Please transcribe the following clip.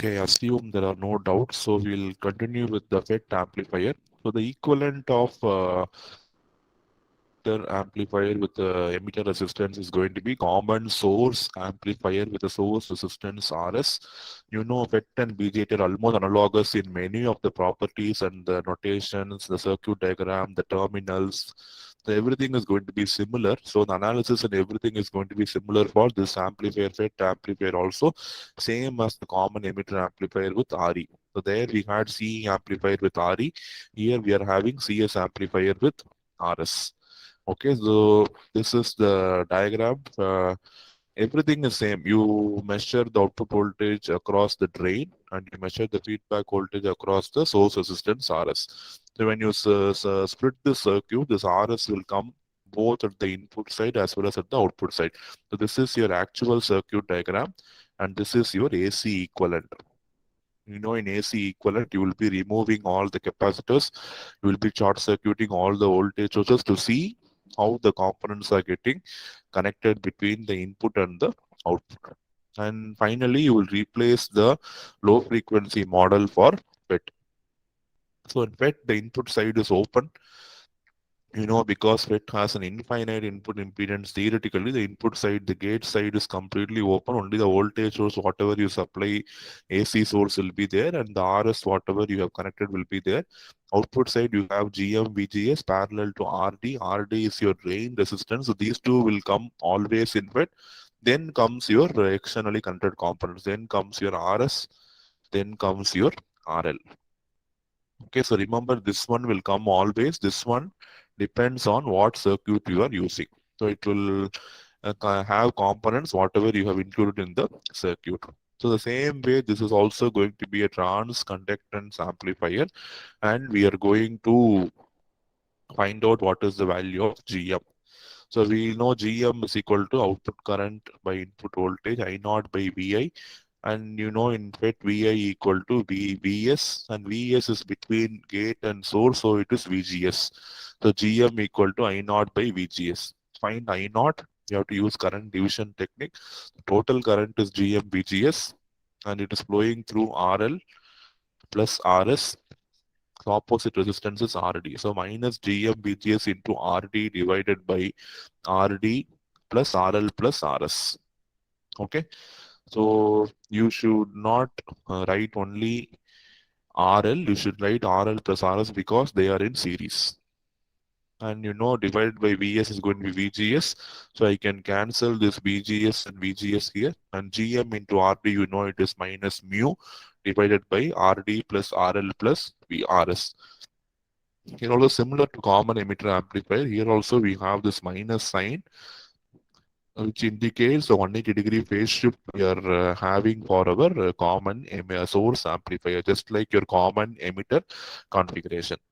Okay, assume there are no doubts. So we'll continue with the FET amplifier. So the equivalent of emitter amplifier with the emitter resistance is going to be common source amplifier with a source resistance RS. You know, FET and BJT are almost analogous in many of the properties and the notations, the circuit diagram, the terminals. So everything is going to be similar. So the analysis and everything is going to be similar for this amplifier, FET amplifier also, same as the common emitter amplifier with RE. So there we had CE amplifier with RE. Here we are having CS amplifier with RS. Okay, so this is the diagram. Everything is same. You measure the output voltage across the drain and you measure the feedback voltage across the source resistance RS. So when you split the circuit, this RS will come both at the input side as well as at the output side. So this is your actual circuit diagram and this is your AC equivalent. You know, in AC equivalent, you will be removing all the capacitors. You will be short circuiting all the voltage sources to see how the components are getting connected between the input and the output. And finally, you will replace the low frequency model for FET. So in FET, the input side is open, you know, because FET has an infinite input impedance. Theoretically, the input side, the gate side is completely open. Only the voltage source, whatever you supply, AC source will be there, and the RS, whatever you have connected, will be there. Output side, you have GM, VGS parallel to RD. RD is your drain resistance. So these two will come always in FET. Then comes your externally connected components. Then comes your RS. Then comes your RL. Okay, so remember this one will come always. This one depends on what circuit you are using. So it will have components whatever you have included in the circuit. So the same way, this is also going to be a trans conductance amplifier, and we are going to find out what is the value of GM. So we know GM is equal to output current by input voltage I naught by VI, and you know in FET VI equal to VS, and VS is between gate and source, so it is VGS. So GM equal to I naught by VGS. Find I naught, you have to use current division technique. The total current is GM VGS and it is flowing through RL plus RS. So opposite resistance is RD. So minus GM VGS into RD divided by RD plus RL plus RS. Okay. So you should not write only RL, you should write RL plus RS because they are in series. And you know, divided by VS is going to be VGS. So I can cancel this VGS and VGS here. And GM into RD, you know, it is minus mu divided by RD plus RL plus VRS. Here also similar to common emitter amplifier. Here also we have this minus sign which indicates the 180-degree phase shift we are having for our common source amplifier, just like your common emitter configuration.